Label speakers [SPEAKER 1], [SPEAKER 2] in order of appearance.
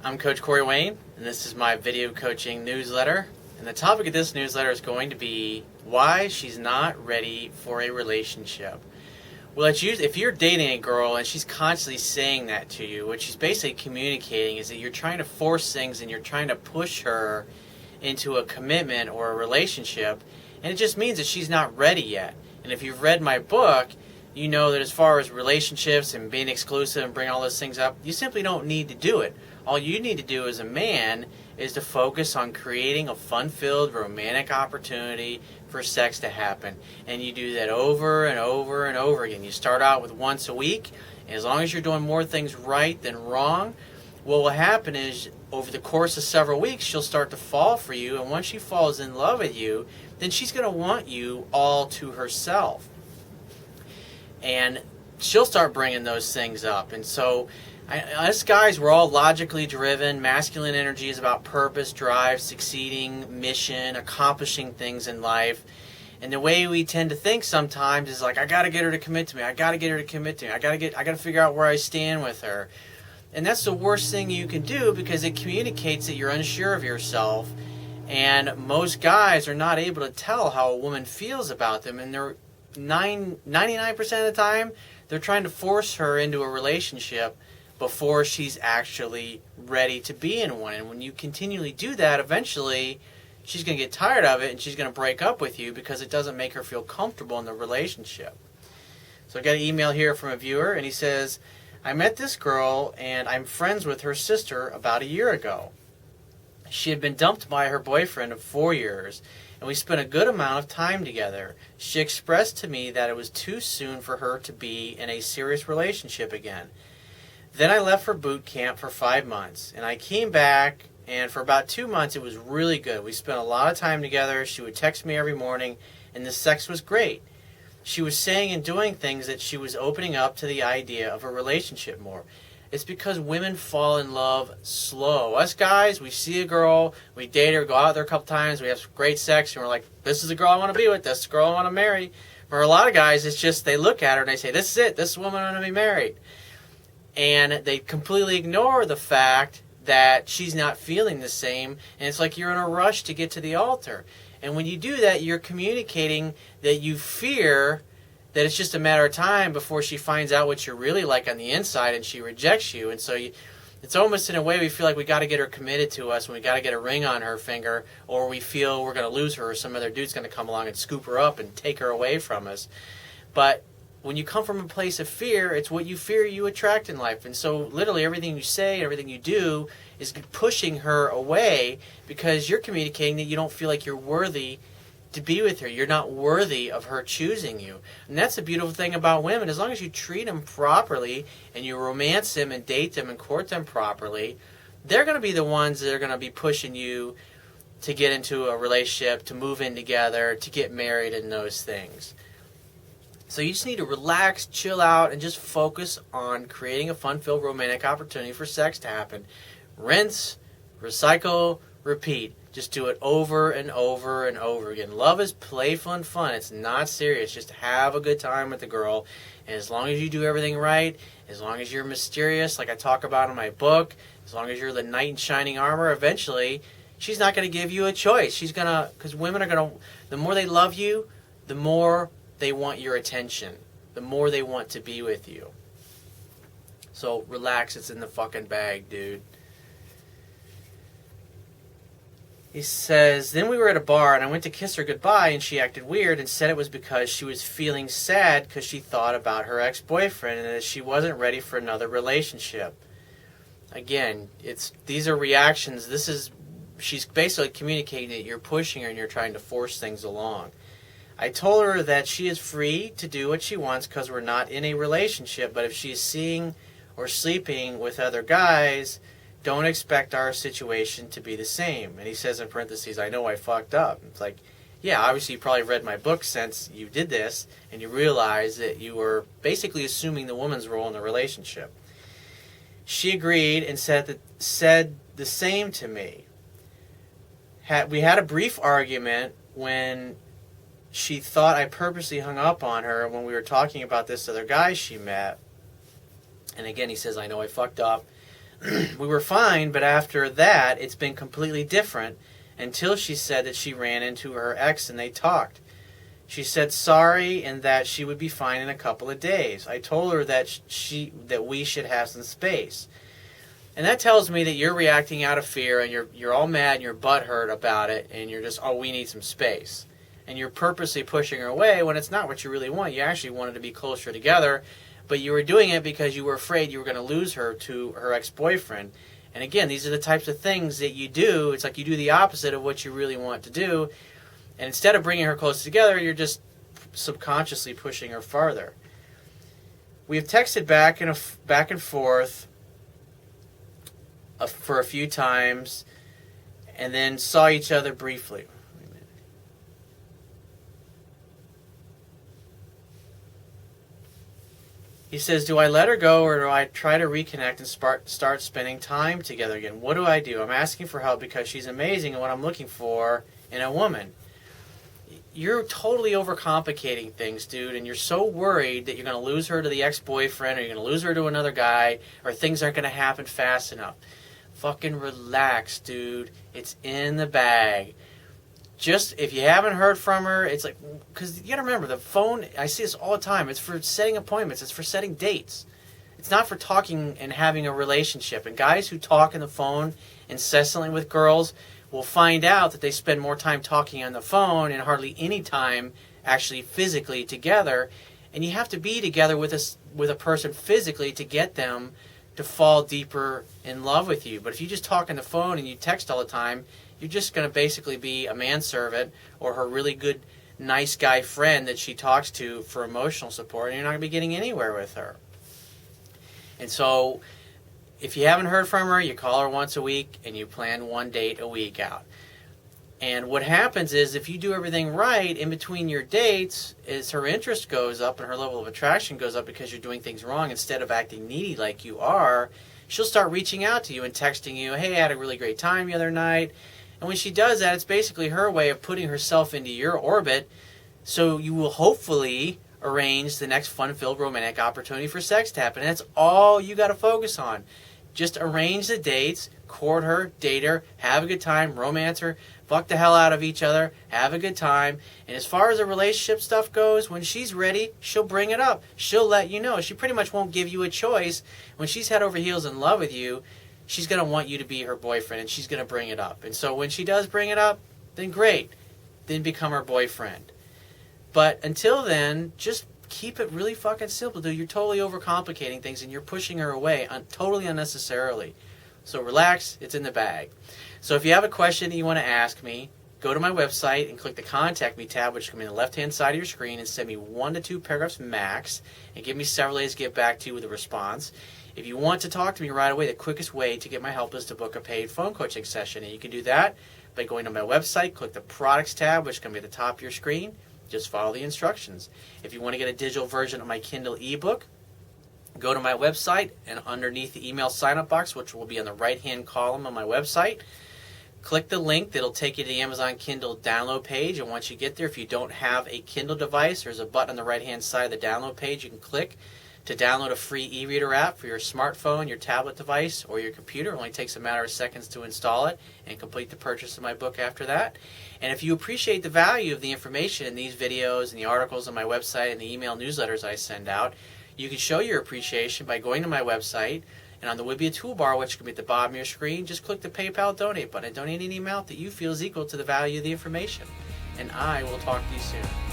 [SPEAKER 1] I'm Coach Corey Wayne, and this is my video coaching newsletter. And the topic of this newsletter is going to be why she's not ready for a relationship. Well, if you're dating a girl and she's constantly saying that to you, what she's basically communicating is that you're trying to force things and you're trying to push her into a commitment or a relationship, and it just means that she's not ready yet. And if you've read my book, you know that as far as relationships and being exclusive and bring all those things up, you simply don't need to do it. All you need to do as a man is to focus on creating a fun-filled romantic opportunity for sex to happen. And you do that over and over and over again. You start out with once a week, and as long as you're doing more things right than wrong, what will happen is over the course of several weeks, she'll start to fall for you, and once she falls in love with you, then she's going to want you all to herself. And she'll start bringing those things up. And so us guys, we're all logically driven. Masculine energy is about purpose, drive, succeeding, mission, accomplishing things in life. And the way we tend to think sometimes is like, I got to get her to commit to me. I got to get her to commit to me. I got to figure out where I stand with her. And that's the worst thing you can do, because it communicates that you're unsure of yourself. And most guys are not able to tell how a woman feels about them. And they're 99% of the time, they're trying to force her into a relationship before she's actually ready to be in one. And when you continually do that, eventually she's going to get tired of it and she's going to break up with you because it doesn't make her feel comfortable in the relationship. So I got an email here from a viewer, and he says, I met this girl and I'm friends with her sister about a year ago. She had been dumped by her boyfriend of 4 years, and we spent a good amount of time together. She expressed to me that it was too soon for her to be in a serious relationship again. Then I left for boot camp for 5 months, and I came back, and for about 2 months it was really good. We spent a lot of time together. She would text me every morning, and the sex was great. She was saying and doing things that she was opening up to the idea of a relationship more. It's because women fall in love slow. Us guys, we see a girl, we date her, go out there a couple times, we have great sex, and we're like, this is the girl I want to be with, this is the girl I want to marry. For a lot of guys, it's just they look at her and they say, this is it, this is the woman I want to be married. And they completely ignore the fact that she's not feeling the same, and it's like you're in a rush to get to the altar. And when you do that, you're communicating that you fear that it's just a matter of time before she finds out what you're really like on the inside and she rejects you. And so it's almost in a way we feel like we got to get her committed to us, and we got to get a ring on her finger, or we feel we're going to lose her, or some other dude's going to come along and scoop her up and take her away from us. But when you come from a place of fear, it's what you fear you attract in life. And so literally everything you say, everything you do is pushing her away, because you're communicating that you don't feel like you're worthy to be with her. You're not worthy of her choosing you. And that's the beautiful thing about women. As long as you treat them properly and you romance them and date them and court them properly, they're going to be the ones that are going to be pushing you to get into a relationship, to move in together, to get married, and those things. So you just need to relax, chill out, and just focus on creating a fun-filled romantic opportunity for sex to happen. Rinse, recycle, repeat. Just do it over and over and over again. Love is playful and fun. It's not serious. Just have a good time with the girl. And as long as you do everything right, as long as you're mysterious, like I talk about in my book, as long as you're the knight in shining armor, eventually she's not going to give you a choice. She's going to, because women are going to, the more they love you, the more they want your attention, the more they want to be with you. So relax, it's in the fucking bag, dude. He says, then we were at a bar and I went to kiss her goodbye and she acted weird and said it was because she was feeling sad because she thought about her ex-boyfriend and that she wasn't ready for another relationship. Again, these are reactions. She's basically communicating that you're pushing her and you're trying to force things along. I told her that she is free to do what she wants because we're not in a relationship, but if she's seeing or sleeping with other guys, don't expect our situation to be the same. And he says in parentheses, I know I fucked up. It's like, yeah, obviously you probably read my book since you did this, and you realize that you were basically assuming the woman's role in the relationship. She agreed and said the same to me. We had a brief argument when she thought I purposely hung up on her when we were talking about this other guy she met. And again, he says, I know I fucked up. We were fine, but after that, it's been completely different until she said that she ran into her ex and they talked. She said sorry and that she would be fine in a couple of days. I told her that we should have some space. And that tells me that you're reacting out of fear and you're all mad and you're butthurt about it and you're just, oh, we need some space. And you're purposely pushing her away when it's not what you really want. You actually wanted to be closer together, but you were doing it because you were afraid you were going to lose her to her ex-boyfriend. And again, these are the types of things that you do. It's like you do the opposite of what you really want to do. And instead of bringing her closer together, you're just subconsciously pushing her farther. We've texted back and forth for a few times and then saw each other briefly. He says, do I let her go or do I try to reconnect and start spending time together again? What do I do? I'm asking for help because she's amazing and what I'm looking for in a woman. You're totally overcomplicating things, dude, and you're so worried that you're going to lose her to the ex-boyfriend or you're going to lose her to another guy or things aren't going to happen fast enough. Fucking relax, dude. It's in the bag. Just, if you haven't heard from her, it's like, because you got to remember, the phone, I see this all the time, it's for setting appointments, it's for setting dates. It's not for talking and having a relationship. And guys who talk on the phone incessantly with girls will find out that they spend more time talking on the phone and hardly any time actually physically together. And you have to be together with a person physically to get them to fall deeper in love with you. But if you just talk on the phone and you text all the time, you're just going to basically be a manservant or her really good, nice guy friend that she talks to for emotional support, and you're not going to be getting anywhere with her. And so, if you haven't heard from her, you call her once a week, and you plan one date a week out. And what happens is, if you do everything right in between your dates, is her interest goes up and her level of attraction goes up because you're doing things wrong instead of acting needy like you are, she'll start reaching out to you and texting you, hey, I had a really great time the other night. And when she does that, it's basically her way of putting herself into your orbit, so you will hopefully arrange the next fun-filled romantic opportunity for sex to happen. And that's all you got to focus on. Just arrange the dates, court her, date her, have a good time, romance her, fuck the hell out of each other, have a good time. And as far as the relationship stuff goes, when she's ready, she'll bring it up. She'll let you know. She pretty much won't give you a choice. When she's head over heels in love with you, she's going to want you to be her boyfriend, and she's going to bring it up. And so when she does bring it up, then great. Then become her boyfriend. But until then, just keep it really fucking simple, dude. You're totally overcomplicating things, and you're pushing her away totally unnecessarily. So relax. It's in the bag. So if you have a question that you want to ask me, go to my website and click the Contact Me tab, which can be on the left-hand side of your screen, and send me 1 to 2 paragraphs max, and give me several days to get back to you with a response. If you want to talk to me right away, the quickest way to get my help is to book a paid phone coaching session. And you can do that by going to my website, click the Products tab, which can be at the top of your screen. Just follow the instructions. If you want to get a digital version of my Kindle ebook, go to my website and underneath the email sign-up box, which will be on the right-hand column on my website, click the link that'll take you to the Amazon Kindle download page. And once you get there, if you don't have a Kindle device, there's a button on the right-hand side of the download page you can click to download a free e-reader app for your smartphone, your tablet device, or your computer. It only takes a matter of seconds to install it and complete the purchase of my book after that. And if you appreciate the value of the information in these videos and the articles on my website and the email newsletters I send out, you can show your appreciation by going to my website, and on the Wibbia toolbar, which can be at the bottom of your screen, just click the PayPal donate button and donate any amount that you feel is equal to the value of the information. And I will talk to you soon.